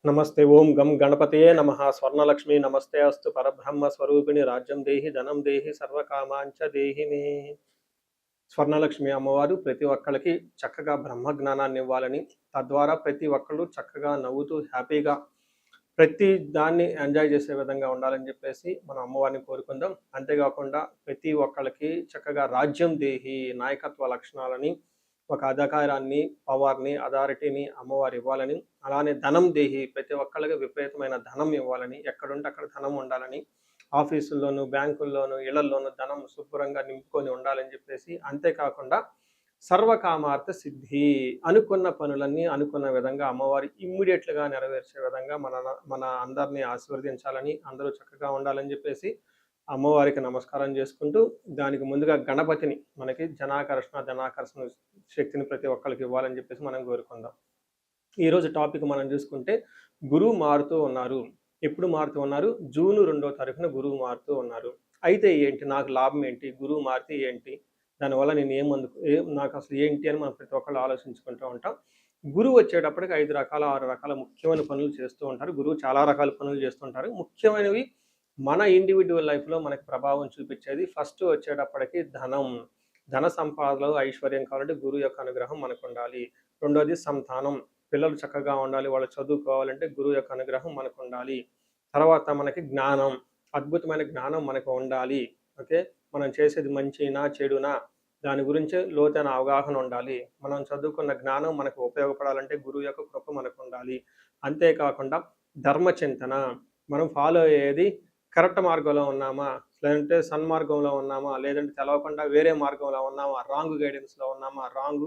नमस्ते ओं गम गणपतये नमः स्वर्णलक्ष्मी नमस्ते अस्तु परब्रह्म स्वरूपिणी राज्यं देहि धनं देहि सर्वकामांच देहि मे స్వర్ణలక్ష్మి అమ్మవారు ప్రతి ఒక్కళ్ళకి చక్కగా బ్రహ్మ జ్ఞానాన్ని ఇవ్వాలని తద్వారా ప్రతి ఒక్కళ్ళు చక్కగా నవ్వుతూ హ్యాపీగా ప్రతి దాన్ని ఎంజాయ్ చేసే విధంగా ఉండాలని చెప్పేసి మనం అమ్మవారిని కోరుకుందాం. అంతేకాకుండా ప్రతి ఒక్కళ్ళకి చక్కగా రాజ్యం దేహి నాయకత్వ లక్షణాలని ఒక అధికారాన్ని పవర్ని అథారిటీని అమ్మవారు ఇవ్వాలని, అలానే ధనం దేహి ప్రతి ఒక్కళ్ళకి విపరీతమైన ధనం ఇవ్వాలని, ఎక్కడుంటే అక్కడ ధనం ఉండాలని, ఆఫీసుల్లోనూ బ్యాంకుల్లోనూ ఇళ్లల్లోనూ ధనం శుభ్రంగా నింపుకొని ఉండాలని చెప్పేసి, అంతేకాకుండా సర్వకామార్థ సిద్ధి అనుకున్న పనులన్నీ అనుకున్న విధంగా అమ్మవారి ఇమ్మీడియట్లుగా నెరవేర్చే విధంగా మన అందరినీ ఆశీర్వదించాలని, అందరూ చక్కగా ఉండాలని చెప్పేసి అమ్మవారికి నమస్కారం చేసుకుంటూ, దానికి ముందుగా గణపతిని మనకి ధనాకర్షణ శక్తిని ప్రతి ఒక్కరికి ఇవ్వాలని చెప్పేసి మనం కోరుకుందాం. ఈరోజు టాపిక్ మనం చూసుకుంటే గురువు మారుతూ ఉన్నారు. ఎప్పుడు మారుతూ ఉన్నారు? జూన్ 2వ తారీఖున గురువు మారుతూ ఉన్నారు. అయితే ఏంటి, నాకు లాభం ఏంటి, గురువు మారితే ఏంటి, దానివల్ల నేను నాకు అసలు ఏంటి అని మనం ప్రతి ఒక్కళ్ళు ఆలోచించుకుంటూ ఉంటాం. గురువు వచ్చేటప్పటికి 5 రకాల 6 రకాల ముఖ్యమైన పనులు చేస్తూ ఉంటారు. గురువు చాలా రకాల పనులు చేస్తుంటారు. ముఖ్యమైనవి మన ఇండివిజువల్ లైఫ్లో మనకి ప్రభావం చూపించేది ఫస్ట్ వచ్చేటప్పటికి ధన సంపాదనలో ఐశ్వర్యం కావాలంటే గురువు యొక్క అనుగ్రహం మనకు ఉండాలి. రెండోది సంతానం, పిల్లలు చక్కగా ఉండాలి, వాళ్ళు చదువుకోవాలంటే గురువు యొక్క అనుగ్రహం మనకు ఉండాలి. తర్వాత మనకి జ్ఞానం, అద్భుతమైన జ్ఞానం మనకు ఉండాలి. ఓకే, మనం చేసేది మంచినా చెడునా దాని గురించి లోతైన అవగాహన ఉండాలి. మనం చదువుకున్న జ్ఞానం మనకు ఉపయోగపడాలంటే గురువు యొక్క కృప మనకు ఉండాలి. అంతేకాకుండా ధర్మచింతన, మనం ఫాలో అయ్యేది కరెక్ట్ మార్గంలో ఉన్నామా, లేదంటే సన్మార్గంలో ఉన్నామా, లేదంటే తెలవకుండా వేరే మార్గంలో ఉన్నామా, రాంగ్ గైడెన్స్లో ఉన్నామా, రాంగ్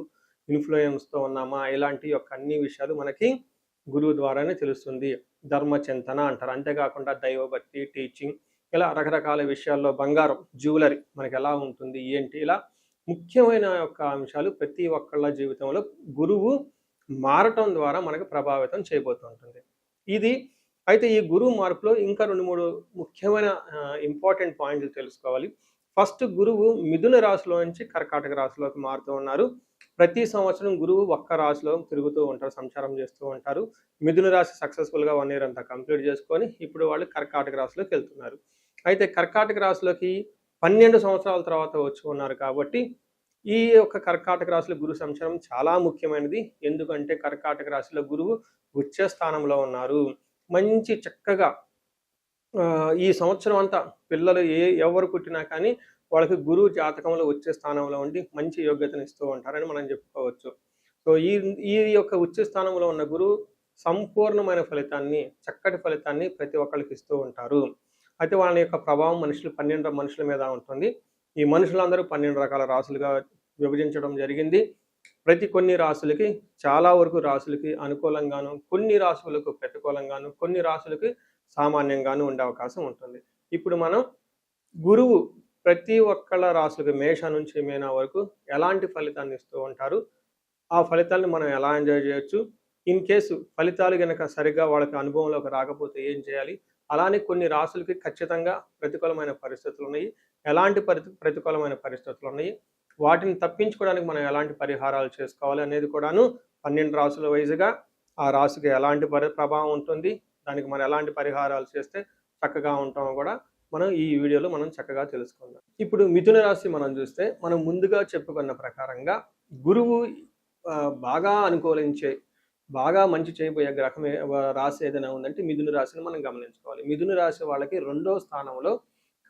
ఇన్ఫ్లుయెన్స్తో ఉన్నామా, ఇలాంటి యొక్క అన్ని విషయాలు మనకి గురువు ద్వారానే తెలుస్తుంది. ధర్మచింతన అంటారు. అంతేకాకుండా దైవభక్తి, టీచింగ్, ఇలా రకరకాల విషయాల్లో బంగారం, జ్యువెలరీ మనకి ఎలా ఉంటుంది ఏంటి, ఇలా ముఖ్యమైన యొక్క అంశాలు ప్రతి ఒక్కళ్ళ జీవితంలో గురువు మారటం ద్వారా మనకు ప్రభావితం చేయబోతుంటుంది. ఇది అయితే ఈ గురువు మార్పులో ఇంకా 2-3 ముఖ్యమైన ఇంపార్టెంట్ పాయింట్లు తెలుసుకోవాలి. ఫస్ట్, గురువు మిథున రాశిలో నుంచి కర్కాటక రాశిలోకి మారుతూ ఉన్నారు. ప్రతి సంవత్సరం గురువు ఒక్క రాశిలో తిరుగుతూ ఉంటారు, సంచారం చేస్తూ ఉంటారు. మిథున రాశి సక్సెస్ఫుల్గా 1 ఇయర్ అంతా కంప్లీట్ చేసుకొని ఇప్పుడు వాళ్ళు కర్కాటక రాశిలోకి వెళ్తున్నారు. అయితే కర్కాటక రాశిలోకి 12 సంవత్సరాల తర్వాత వచ్చి ఉన్నారు కాబట్టి ఈ యొక్క కర్కాటక రాశిలో గురు సంచారం చాలా ముఖ్యమైనది. ఎందుకంటే కర్కాటక రాశిలో గురువు ఉచ్చ స్థానంలో ఉన్నారు. మంచి చక్కగా ఈ సంవత్సరం అంతా పిల్లలు ఎవరు పుట్టినా కానీ వాళ్ళకి గురువు జాతకంలో వచ్చే స్థానంలో ఉండి మంచి యోగ్యతను ఇస్తూ ఉంటారని మనం చెప్పుకోవచ్చు. సో ఈ యొక్క ఉచ్చ స్థానంలో ఉన్న గురువు సంపూర్ణమైన ఫలితాన్ని, చక్కటి ఫలితాన్ని ప్రతి ఒక్కరికి ఇస్తూ ఉంటారు. అయితే వాళ్ళ యొక్క ప్రభావం 12 మనుషుల మీద ఉంటుంది. ఈ మనుషులందరూ 12 రకాల రాశులుగా విభజించడం జరిగింది. కొన్ని రాశులకి, చాలా వరకు రాశులకి అనుకూలంగాను, కొన్ని రాశులకు ప్రతికూలంగాను, కొన్ని రాశులకి సామాన్యంగాను ఉండే అవకాశం ఉంటుంది. ఇప్పుడు మనం గురువు ప్రతి ఒక్కళ్ళ రాశులకి మేష నుంచి మీన వరకు ఎలాంటి ఫలితాన్ని ఇస్తూ ఉంటారు, ఆ ఫలితాలను మనం ఎలా ఎంజాయ్ చేయొచ్చు, ఇన్ కేసు ఫలితాలు కనుక సరిగ్గా వాళ్ళకి అనుభవంలోకి రాకపోతే ఏం చేయాలి, అలానే కొన్ని రాశులకి ఖచ్చితంగా ప్రతికూలమైన పరిస్థితులు ఉన్నాయి, ఎలాంటి ప్రతికూలమైన పరిస్థితులు ఉన్నాయి, వాటిని తప్పించుకోవడానికి మనం ఎలాంటి పరిహారాలు చేసుకోవాలి అనేది కూడాను 12 రాశుల వైజ్గా ఆ రాశికి ఎలాంటి ప్రభావం ఉంటుంది, దానికి మనం ఎలాంటి పరిహారాలు చేస్తే చక్కగా ఉంటామో కూడా మనం ఈ వీడియోలో మనం చక్కగా తెలుసుకుందాం. ఇప్పుడు మిథున రాశి మనం చూస్తే, మనం ముందుగా చెప్పుకున్న ప్రకారంగా గురువు బాగా అనుకూలించే, బాగా మంచి చేయబోయే గ్రహం రాశి ఏదైనా ఉందంటే మిథున రాశిని మనం గమనించుకోవాలి. మిథున రాశి వాళ్ళకి 2వ స్థానంలో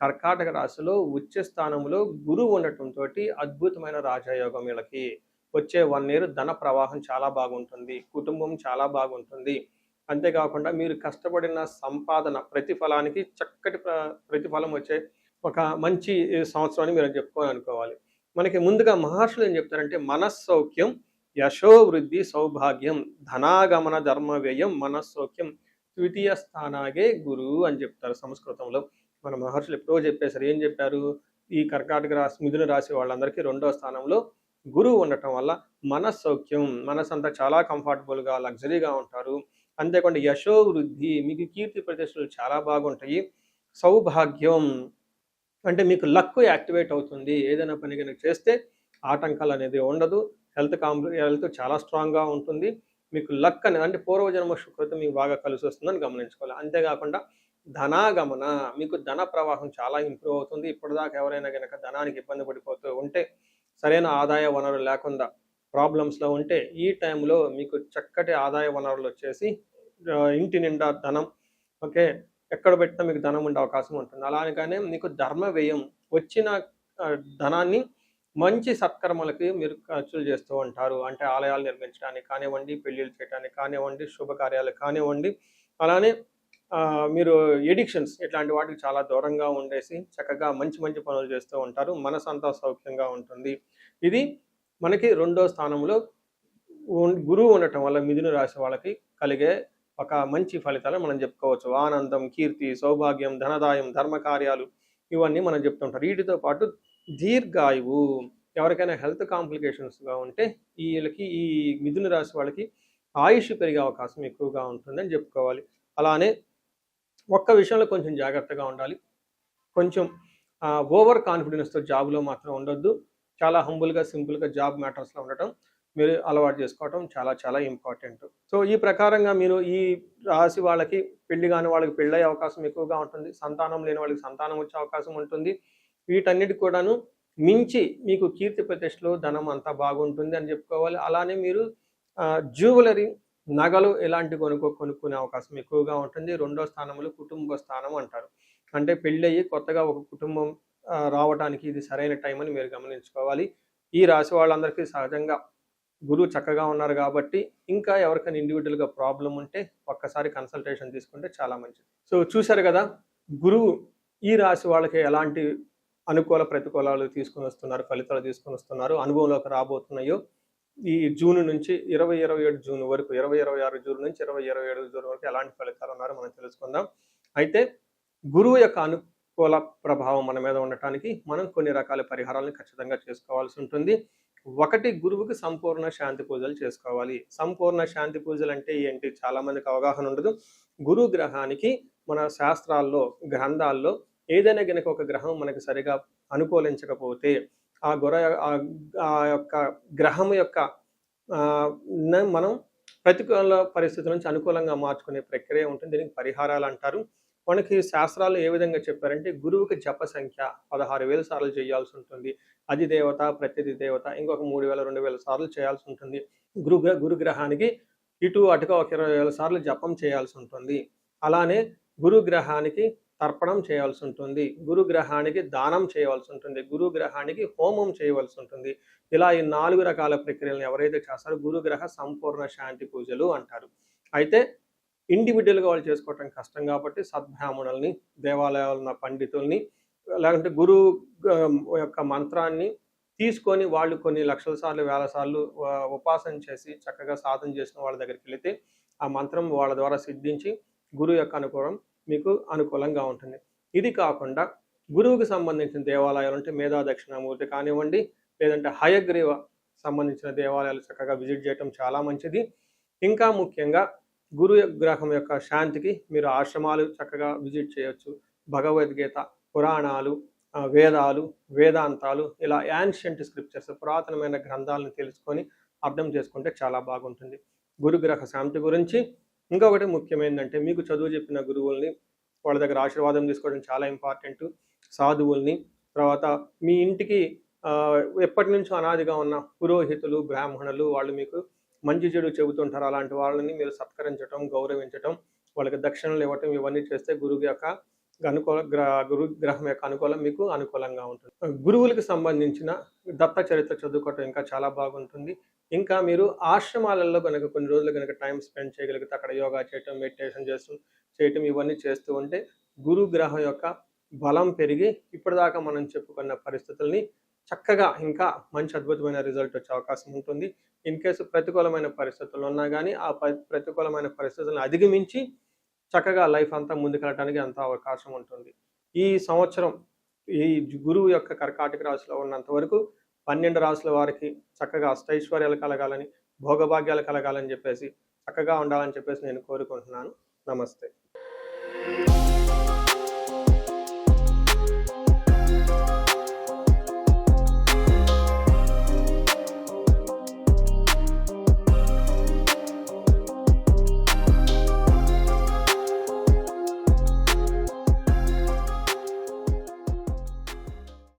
కర్కాటక రాశిలో ఉచ్చ స్థానంలో గురువు ఉండటంతో అద్భుతమైన రాజయోగం. వీళ్ళకి వచ్చే 1 ఇయర్ ధన ప్రవాహం చాలా బాగుంటుంది, కుటుంబం చాలా బాగుంటుంది. అంతేకాకుండా మీరు కష్టపడిన సంపాదన ప్రతిఫలానికి చక్కటి ప్రతిఫలం వచ్చే ఒక మంచి సంవత్సరం అని మీరు చెప్పుకొని అనుకోవాలి. మనకి ముందుగా మహర్షులు ఏం చెప్తారంటే, మనస్సౌఖ్యం, యశో వృద్ధి, సౌభాగ్యం, ధనాగమన ధర్మ వ్యయం, మనస్సౌఖ్యం, ద్వితీయ స్థానాగే గురువు అని చెప్తారు సంస్కృతంలో. మన మహర్షులు ఎప్పుడో చెప్పేశారు. ఏం చెప్పారు? ఈ కర్కాటక రాశి, మిథున రాశి వాళ్ళందరికీ 2వ స్థానంలో గురువు ఉండటం వల్ల మనస్సౌఖ్యం, మనసంతా చాలా కంఫర్టబుల్గా లగ్జరీగా ఉంటారు. అంతేకాకుండా యశో వృద్ధి, మీకు కీర్తి ప్రతిష్టలు చాలా బాగుంటాయి. సౌభాగ్యం అంటే మీకు లక్ యాక్టివేట్ అవుతుంది. ఏదైనా పని కనుక చేస్తే ఆటంకాలు అనేది ఉండదు. హెల్త్ చాలా స్ట్రాంగ్గా ఉంటుంది. మీకు లక్ అనేది అంటే పూర్వజన్మ సుకృతం మీకు బాగా కలిసి వస్తుందని గమనించుకోవాలి. అంతేకాకుండా ధనాగమన మీకు ధన ప్రవాహం చాలా ఇంప్రూవ్ అవుతుంది. ఇప్పటిదాకా ఎవరైనా గనక ధనానికి ఇబ్బంది పడిపోతూ ఉంటే, సరైన ఆదాయ వనరులు లేకుండా ప్రాబ్లమ్స్‌లో ఉంటే, ఈ టైంలో మీకు చక్కటి ఆదాయ వనరులు వచ్చేసి ఇంటి నిండా ధనం ఓకే. ఎక్కడ పెట్టినా మీకు ధనం ఉండే అవకాశం ఉంటుంది. అలాగనే మీకు ధర్మ వ్యయం వచ్చిన ధనాన్ని మంచి సత్కర్మలకి మీరు ఖర్చులు చేస్తూ ఉంటారు. అంటే ఆలయాలు నిర్మించడానికి కానివ్వండి, పెళ్ళిళ్ళు చేయడానికి కానివ్వండి, శుభకార్యాలు కానివ్వండి, అలానే మీరు ఎడిక్షన్స్ ఇట్లాంటి వాటికి చాలా దూరంగా ఉండేసి చక్కగా మంచి మంచి పనులు చేస్తూ ఉంటారు. మనసంతా సౌఖ్యంగా ఉంటుంది. ఇది మనకి 2వ స్థానంలో గురువు ఉండటం వల్ల మిథున రాశి వాళ్ళకి కలిగే ఒక మంచి ఫలితాలు మనం చెప్పుకోవచ్చు. ఆనందం, కీర్తి, సౌభాగ్యం, ధనదాయం, ధర్మ కార్యాలు ఇవన్నీ మనం చెప్తుంటారు. వీటితో పాటు దీర్ఘాయువు ఎవరికైనా హెల్త్ కాంప్లికేషన్స్గా ఉంటే వీళ్ళకి ఈ మిథున రాశి వాళ్ళకి ఆయుష్ పెరిగే అవకాశం ఎక్కువగా ఉంటుందని చెప్పుకోవాలి. అలానే ఒక్క విషయంలో కొంచెం జాగ్రత్తగా ఉండాలి. కొంచెం ఓవర్ కాన్ఫిడెన్స్‌తో జాబ్‌లో మాత్రం ఉండొద్దు. చాలా హంబుల్‌గా, సింపుల్‌గా జాబ్ మ్యాటర్స్‌లో ఉండటం మీరు అలవాటు చేసుకోవటం చాలా చాలా ఇంపార్టెంట్. సో ఈ ప్రకారంగా మీరు ఈ రాశి వాళ్ళకి పెళ్లి కాని వాళ్ళకి పెళ్ళయ్యే అవకాశం ఎక్కువగా ఉంటుంది. సంతానం లేని వాళ్ళకి సంతానం వచ్చే అవకాశం ఉంటుంది. వీటన్నిటికి కూడాను మించి మీకు కీర్తి ప్రతిష్టలు, ధనం అంతా బాగుంటుంది అని చెప్పుకోవాలి. అలానే మీరు జ్యువెలరీ, నగలు ఇలాంటివి కొనుక్కునే అవకాశం ఎక్కువగా ఉంటుంది. 2వ స్థానంలో కుటుంబ స్థానం అంటారు. అంటే పెళ్ళయ్యి కొత్తగా ఒక కుటుంబం రావటానికి ఇది సరైన టైం అని మీరు గమనించుకోవాలి. ఈ రాశి వాళ్ళందరికీ సహజంగా గురువు చక్కగా ఉన్నారు కాబట్టి ఇంకా ఎవరికైనా ఇండివిజువల్‌గా ప్రాబ్లమ్ ఉంటే ఒక్కసారి కన్సల్టేషన్ తీసుకుంటే చాలా మంచిది. సో చూశారు కదా! గురువు ఈ రాశి వాళ్ళకి ఎలాంటి అనుకూల ప్రతికూలాలు తీసుకొని వస్తున్నారు, ఫలితాలు తీసుకొని వస్తున్నారు, అనుభవంలోకి రాబోతున్నాయో ఈ జూన్ నుంచి 2027 జూన్ వరకు 2026 జూన్ నుంచి 2027 జూన్ వరకు ఎలాంటి ఫలితాలు ఉన్నారో మనం తెలుసుకుందాం. అయితే గురువు యొక్క అనుకూల ప్రభావం మన మీద ఉండటానికి మనం కొన్ని రకాల పరిహారాలను ఖచ్చితంగా చేసుకోవాల్సి ఉంటుంది. ఒకటి గురువుకి సంపూర్ణ శాంతి పూజలు చేసుకోవాలి. సంపూర్ణ శాంతి పూజలు అంటే ఏంటి? చాలా మందికి అవగాహన ఉండదు. గురు గ్రహానికి మన శాస్త్రాల్లో, గ్రంథాల్లో ఏదైనా గనక ఒక గ్రహం మనకి సరిగా అనుకూలించకపోతే ఆ యొక్క గ్రహం యొక్క మనం ప్రతికూల పరిస్థితుల నుంచి అనుకూలంగా మార్చుకునే ప్రక్రియ ఉంటుంది. దీనికి పరిహారాలు అంటారు. మనకి శాస్త్రాలు ఏ విధంగా చెప్పారంటే గురువుకి జప సంఖ్య 16,000 సార్లు చేయాల్సి ఉంటుంది. అధిదేవత, ప్రత్యధి దేవత ఇంకొక 3,000, 2,000 సార్లు చేయాల్సి ఉంటుంది. గురుగ్రహానికి ఇటు అటుగా ఒక 20,000 సార్లు జపం చేయాల్సి ఉంటుంది. అలానే గురుగ్రహానికి తర్పణం చేయాల్సి ఉంటుంది. గురుగ్రహానికి దానం చేయవలసి ఉంటుంది. గురుగ్రహానికి హోమం చేయవలసి ఉంటుంది. ఇలా ఈ 4 రకాల ప్రక్రియలను ఎవరైతే చేస్తారో గురుగ్రహ సంపూర్ణ శాంతి పూజలు అంటారు. అయితే ఇండివిజువల్‌గా వాళ్ళు చేసుకోవటం కష్టం కాబట్టి సద్బ్రాహ్మణుల్ని, దేవాలయాల్లో ఉన్న పండితుల్ని లేకుంటే గురువు యొక్క మంత్రాన్ని తీసుకొని వాళ్ళు కొన్ని లక్షల సార్లు, వేల సార్లు ఉపాసన చేసి చక్కగా సాధన చేసిన వాళ్ళ దగ్గరికి వెళితే ఆ మంత్రం వాళ్ళ ద్వారా సిద్ధించి గురువు యొక్క అనుకూలం మీకు అనుకూలంగా ఉంటుంది. ఇది కాకుండా గురువుకి సంబంధించిన దేవాలయాలు అంటే మేధా దక్షిణామూర్తి కానివ్వండి, లేదంటే హయగ్రీవ సంబంధించిన దేవాలయాలు చక్కగా విజిట్ చేయటం చాలా మంచిది. ఇంకా ముఖ్యంగా గురు గ్రహం యొక్క శాంతికి మీరు ఆశ్రమాలు చక్కగా విజిట్ చేయొచ్చు. భగవద్గీత, పురాణాలు, వేదాలు, వేదాంతాలు ఇలా యాన్షియంట్ స్క్రిప్చర్స్ పురాతనమైన గ్రంథాలను తెలుసుకొని అర్థం చేసుకుంటే చాలా బాగుంటుంది. గురుగ్రహ శాంతి గురించి ఇంకొకటి ముఖ్యమైనదంటే మీకు చదువు చెప్పిన గురువుల్ని వాళ్ళ దగ్గర ఆశీర్వాదం తీసుకోవడం చాలా ఇంపార్టెంట్. సాధువుల్ని తర్వాత మీ ఇంటికి ఎప్పటి నుంచో అనాదిగా ఉన్న పురోహితులు, బ్రాహ్మణులు వాళ్ళు మీకు మంచి చెడు చెబుతుంటారు. అలాంటి వాళ్ళని మీరు సత్కరించడం, గౌరవించటం, వాళ్ళకి దక్షిణలు ఇవ్వటం ఇవన్నీ చేస్తే గురువు యొక్క గురు గ్రహం యొక్క అనుకూలం మీకు అనుకూలంగా ఉంటుంది. గురువులకు సంబంధించిన దత్త చరిత్ర చదువుకోవటం ఇంకా చాలా బాగుంటుంది. ఇంకా మీరు ఆశ్రమాలలో కనుక కొన్ని రోజులు కనుక టైం స్పెండ్ చేయగలిగితే అక్కడ యోగా చేయటం, మెడిటేషన్ చేయటం ఇవన్నీ చేస్తూ ఉంటే గురు గ్రహం యొక్క బలం పెరిగి ఇప్పటిదాకా మనం చెప్పుకున్న పరిస్థితుల్ని చక్కగా ఇంకా మంచి అద్భుతమైన రిజల్ట్ వచ్చే అవకాశం ఉంటుంది. ఇన్ కేసు ప్రతికూలమైన పరిస్థితులు ఉన్నా కానీ ఆ ప్రతికూలమైన పరిస్థితులను అధిగమించి చక్కగా లైఫ్ అంతా ముందుకెళ్ళడానికి అంత అవకాశం ఉంటుంది. ఈ సంవత్సరం ఈ గురువు యొక్క కర్కాటక రాశిలో ఉన్నంత వరకు 12 రాశుల వారికి చక్కగా అష్టైశ్వర్యాలు కలగాలని, భోగభాగ్యాలు కలగాలని చెప్పేసి చక్కగా ఉండాలని చెప్పేసి నేను కోరుకుంటున్నాను. నమస్తే.